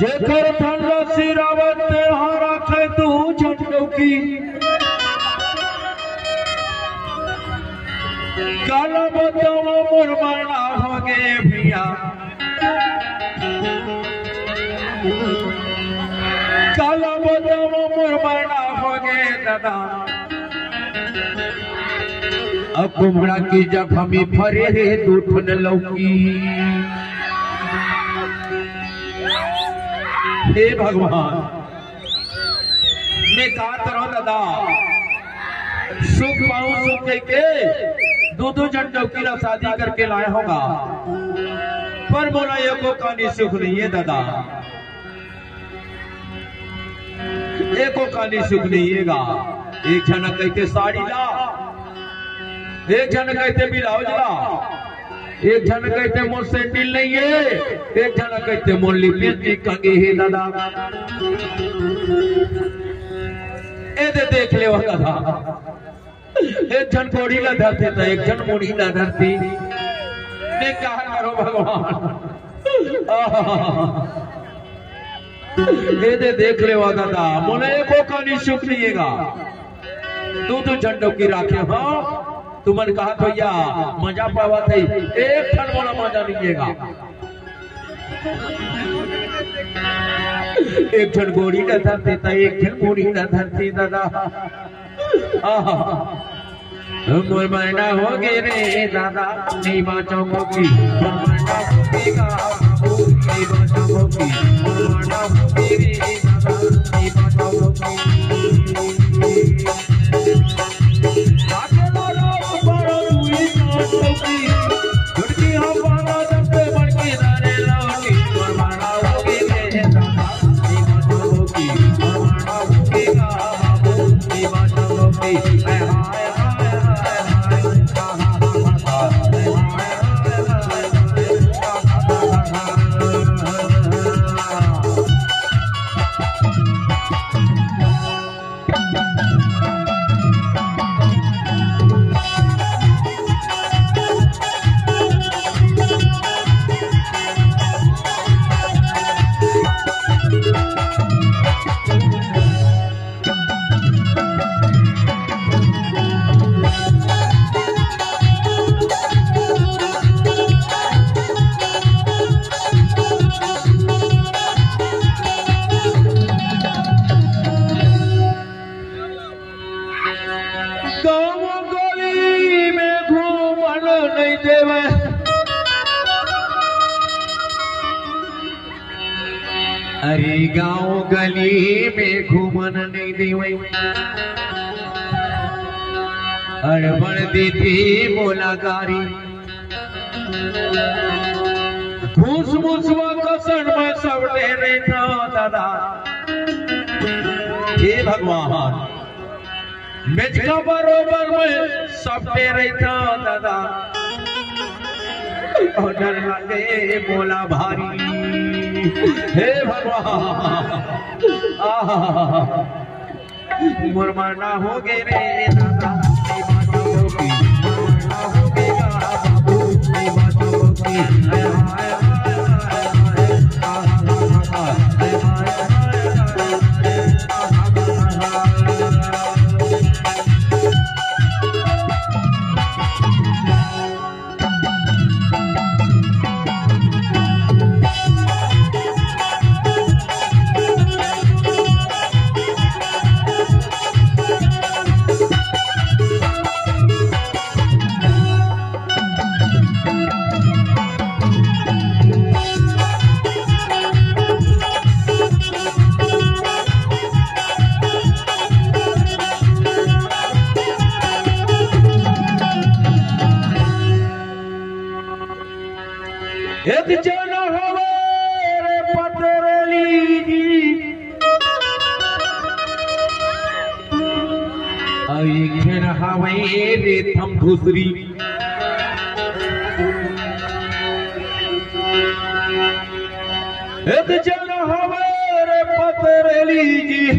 जेकर ठंडा सिरावत हारा खे तू झटकी काला बताओ मोर मरना हो गे भैया काला बताओ मोर मरना हो गे दादा अब कुमड़ा की जब हमें फरे रे दूठन लौकी हे भगवान मैं कहा करो दादा सुख पाऊं सुख के दो जन डौकी शादी करके लाया होगा पर बोला ये को कहानी सुख नहीं है दादा एको कहानी सुख नहीं हैगा। एक जन कहते साड़ी ला एक जन कहते ब्लाउज ला एक जन कहते मोर सैंडल नहीं है एक जन कहते मोर लिपस्टिक कंगे है दादा ए दे देख ले वह दादा एक जन कोड़ी ला धरते तो एक जन मुड़ी ला धरती ने कहा करो भगवान ए दे देख ले वह दादा मोने एको कहानी सुख नहीं हैगा दो झंडों की राखे हाँ तुमने कहा भैया मजा पावा थे एक क्षण वाला मजा लीजिएगा एक क्षण गोड़ी न धरती था एक क्षण गोड़ी न धरती दादा मोर मरना हो गे रे दादा नहीं बाँचोगी मरना होगा नहीं बाँचोगी मरना होगी रे दादा नहीं बाँचोगी अरे गांव गली में घूमन नहीं देवे अड़बड़ देती बोला गारी घूस मुसवा कसन में सब डेरे था दादा हे भगवान मेचका बरोबर में सब डेरे था दादा और डर लगे बोला भारी हे भगवान मोर मरना हो गे रे दादा नहीं बाँचोगी मरना हो गेगा बाबू नहीं बाँचोगी खेर हवे रेतम धूसरी एक जन हवे रे पतरेली जी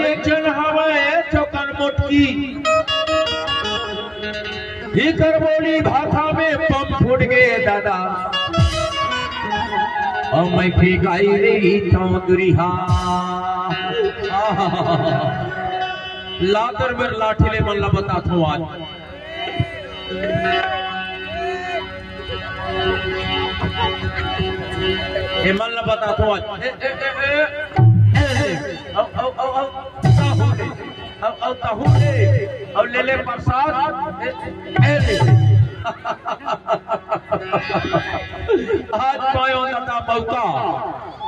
एक जन हवे चौकन मोटकी ही कर बोली भाषा में पम फूट गए दादा और मैं फेंकाई रही चौधरीहा लातर में लाठीले मन ला बता थो आज ये मन ला बता थो आज अब ले ले प्रसाद आज पायो दादा मौका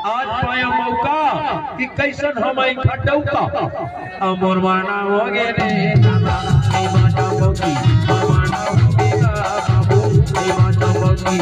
आज पायो मौका कि कैसन हम खटौका मोर माना हो गे रे माता मौकी माना हो गेगा बाबू माता मौकी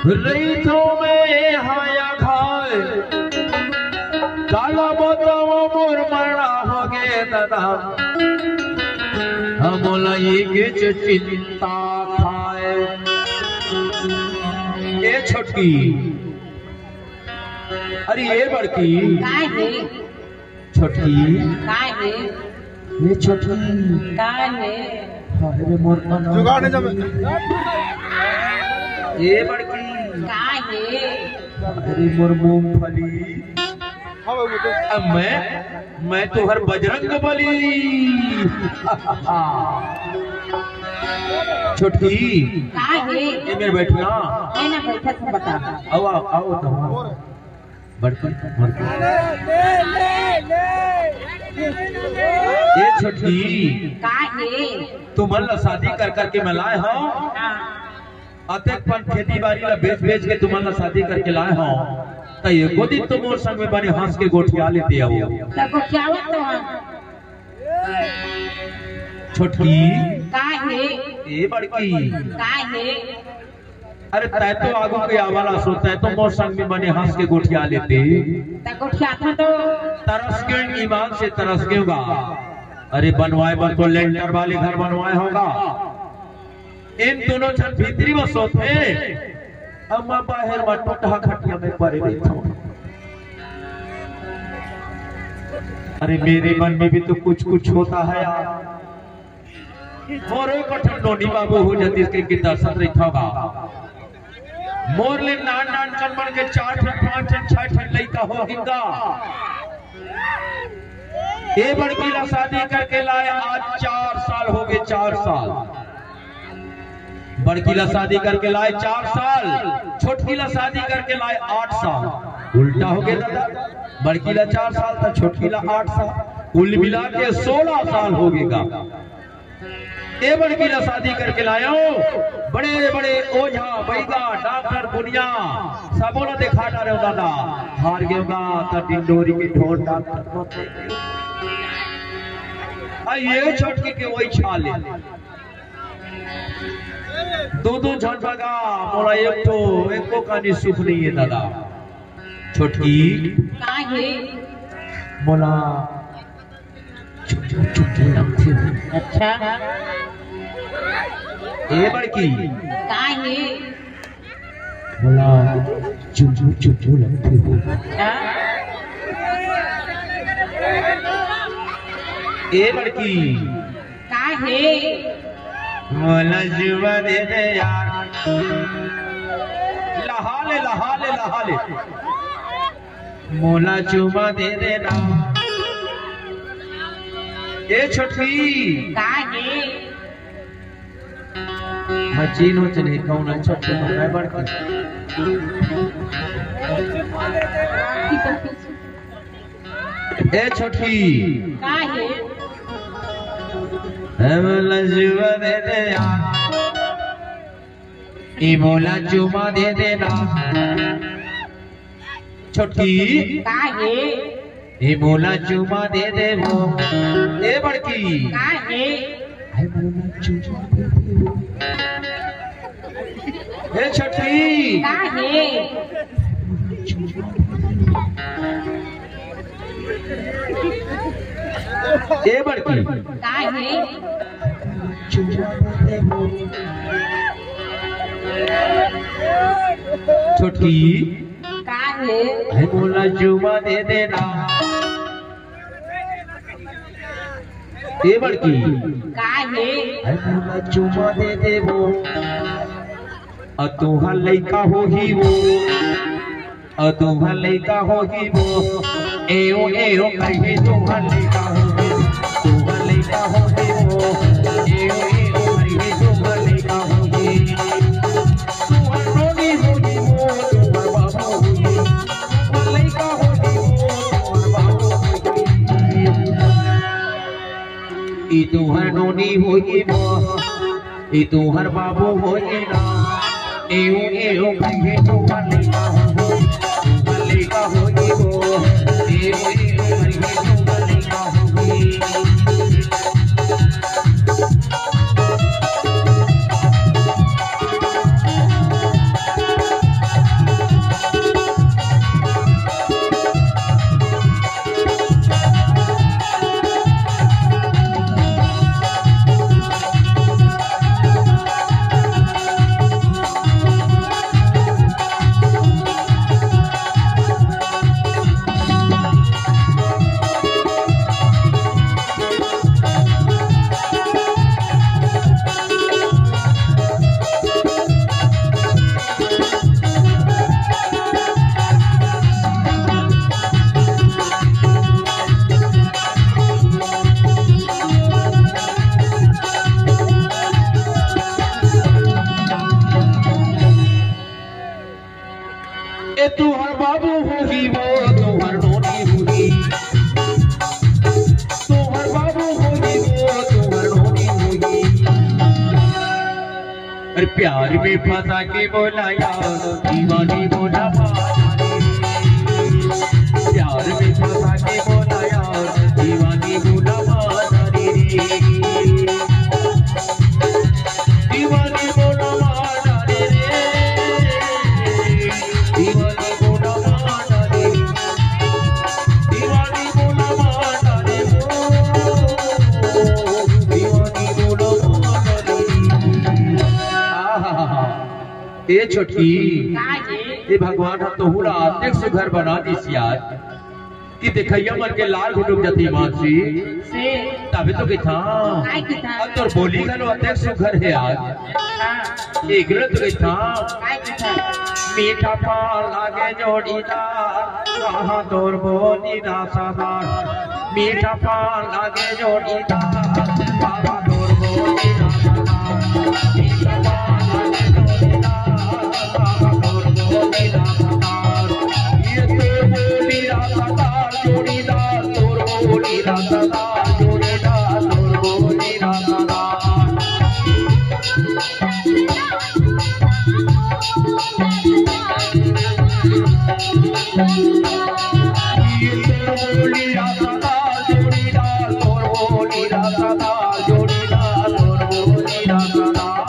रईथों में हाया खाए काला बताओ मोर मरना हो गे दादा हम के चिंता खाए ये छोटकी अरे ये बड़की छोटकी ये छोटकी अरे मोर जुगाड़ ये बड़की अरे मोर मूंगफली अब मैं तो हर बजरंग बली छोटकी ये मेरे बैठना बता आओ आओ आओ तो बड़की ये छोटकी तुम शादी कर करके मैं लाए हो अतेकपन खेती बाड़ी ला बेच के तुम्हारा शादी करके लाए हो तो ये गोदी तुम और संग में बने हंस के गोठिया लेते आओ छोटकी ये बड़की अरे तय तो आगू के आवाला सोता है तो मोर संग में बने हंस के गोठिया लेते तरस के ईमान से तरस के होगा अरे बनवाए बन तो लेंटर वाले घर बनवाए होगा इन दोनों जन भीतरी में सोते अम्मा बाहर में टूटा खटिया में पड़े बैठो अरे मेरे मन में भी तो कुछ कुछ होता है यार मोर कठिन नोनी बाबू हो जाती इसके दर्शन रखा होगा मोर ले नान नान कनमन के 4 5 6 लड़का हो गिंगा ये बड़की ला शादी करके लाए आज 4 साल हो गए 4 साल बड़की ला शादी करके लाए 4 साल छोटकी ला शादी करके लाए 8 साल उल्टा हो गया दादा बड़की ला 4 साल था छोटकी ला 8 साल कुल मिला के 16 साल हो गएगा ये बड़की ला शादी करके लाया बड़े बड़े ओझा बैगा डॉक्टर दुनिया सबों ने देखा जा रहे हो दादा हार गएगा तो डिंडोरी के ढोल डॉक्टर ये छोटकी के वही छाले दो झटका मोला एक को कहानी सुख नहीं है दादा छोटकी मोला अच्छा ये बड़की बोला चुचू लगती हो ये बड़की बोला जुआ दे दे यार लहा ले लहा ले लहा ले। मोला चुमा दे देना ये छोटी मचीन हो चले कौन छोटे है बड़की ए छोटी मोला चुमा दे दे यार ई मोला चुमा दे देना छोटी ये मोला चुमा दे दे वो ए बड़की ए छोटी ए बड़की छोटी है मोला चुमा दे देना ए बड़की है मोला चुमा दे दे वो तुहा लइका हो ही वो तुहा लइका हो ही वो एओ एओ कहे तुहा लइका हो तुहा लइका हो ही वो एओ एओ कहे तुहा लइका हो ही तुहा रोनी हो ही वो तुहा बाबू हो ही तुहा लइका हो ही वो तुहा बाबू हो ही ई तुहर नोनी हो ही वो ई तुहर बाबू हो ही ना एओ एओ कहे तुहा लइका हो तुहा लइका हो ही वो एओ एओ कहे तुहा लइका हो ही तुहर बाबू होगी वो तुहर नोनी होगी तुहर बाबू होगी वो तुहर नोनी होगी अरे प्यार में फंसा के बोला यार दीवानी बोला प्यार में फंसा के बोला यार दीवानी बोला दीवानी बोला ये छोटी ये भगवान हम तो हुला अध्यक्ष घर बना दिस यार कि देखैया मन के लाल घुटुक जती मासी तभी तो किथा अब तो बोली गलो अध्यक्ष घर है आज एक रत किथा मीठा पाल लागे जोड़ीदार वहां तोर बोली ना साबार मीठा पाल लागे जोड़ीदार वहां तोर बोली ना साबार मीठा पाल लागे ये तो बोली रातादार जोड़ीदार तोर बोली रातादार जोड़ीदार तोर बोली रातादार ये तो बोली रातादार जोड़ीदार तोर बोली रातादार जोड़ीदार तोर बोली रातादार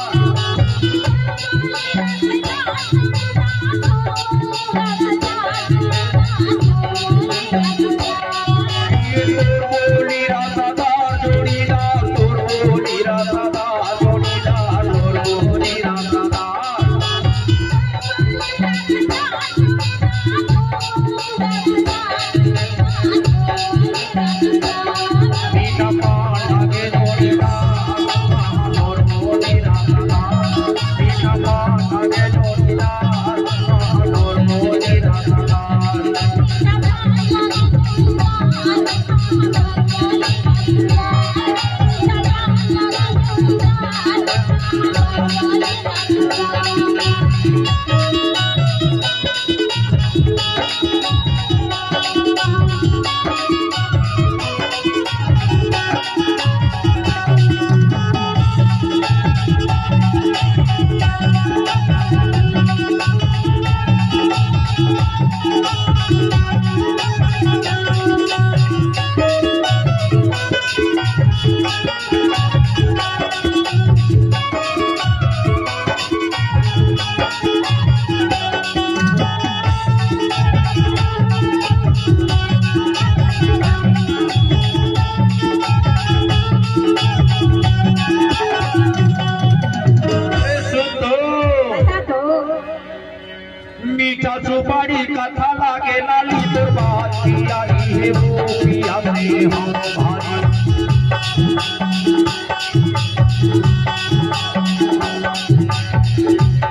मीठा सुपारी कथा लागे लाली तो बात पिया है वो पिया में हम भारी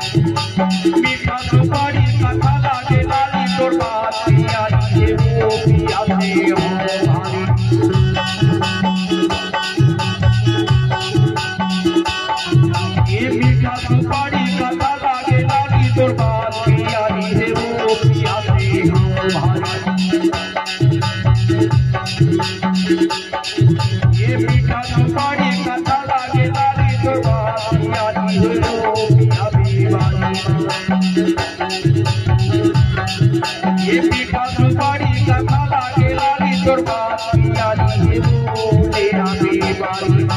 मीठा सुपारी कथा लागे लाली तो बात पिया है वो पिया में हम भारी ये मीठा सुपारी कथा लागे लाली तो बात पिया है वो पिया में हम भारी ये मीठा सुपारी कथा लागे लाली तो बात पिया है वो पिया में भारी ये मीठा सुपारी कथा लागे लाली तो बात पिया है वो तेरा बेबारी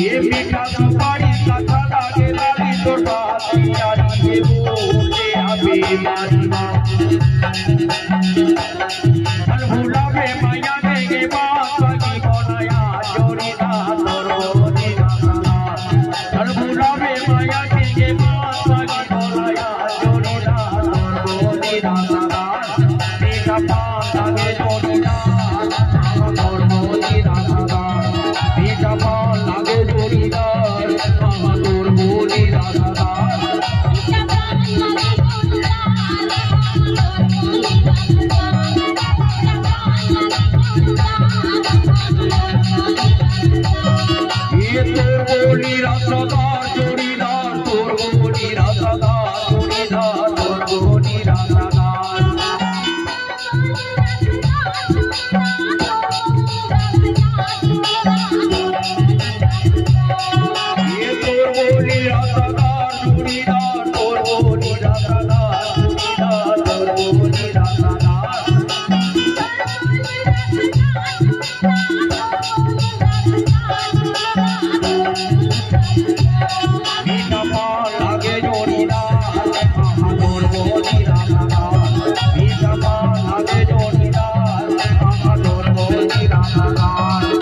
ये मीठा सुपारी कथा लागे लाली तो बात पिया है वो तेरा बेबारी भूला वे माया देगे बात बगी बोलाया जोड़ीदा तोरोनी राधा भूला वे माया देगे बात बगी बोलाया जोड़ीदा तोरोनी राधा मीठा पान लागे जोड़ीदा तोरोनी राधा मीठा पान लागे जोड़ीदा तोरोनी राधा ये तोर बोली राधादार जोड़ीदार तोर बोली राधादार जोड़ीदार तोर बोली राधादार ये तोर बोली राधादार जोड़ीदार तोर बोली राधादार जोड़ीदार तोर बोली राधादार मीठा पान लागे जोड़ीदार तोर बोली राधादार मीठा पान लागे जोड़ीदार तोर बोली राधादार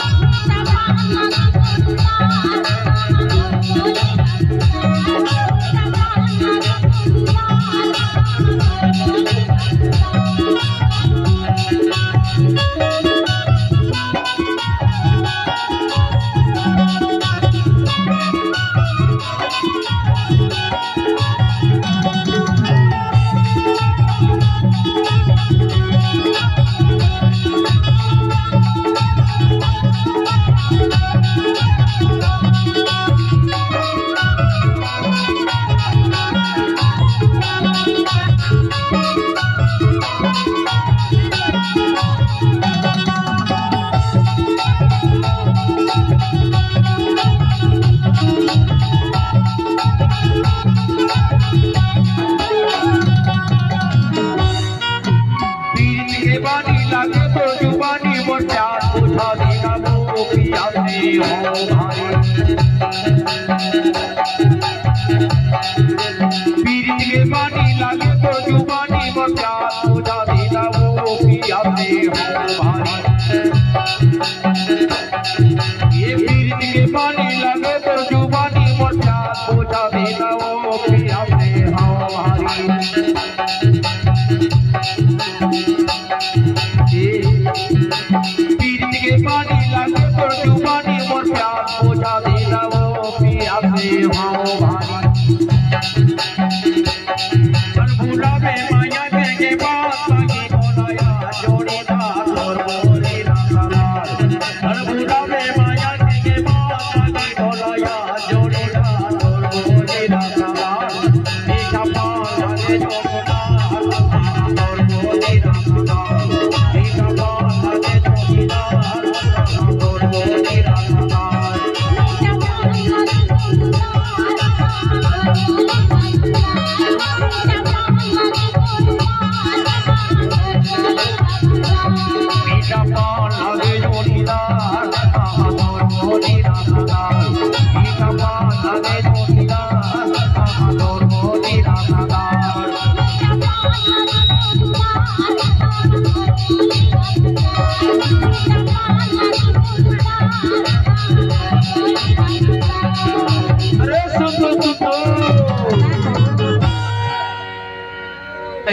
लागे तो जुबानी मोर प्यार बुझा देना वो पिया में हो भारी पीरित के बानी लागे तो जुबानी मोर प्यार बुझा देना वो पिया में हो भारी ये पीरित के बानी लागे तो जुबानी मोर प्यार बुझा देना वो पिया में हो भारी पीरित के पानी लागे तो जुबानी मोर प्यार बुझा देना वो पिया में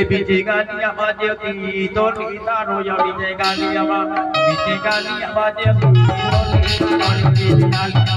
बीचे गालियां बाजे ती तो नीता रो या बीचे गालियां बीचे गालियां बाजे ती तो नीता रो या बीचे गालियां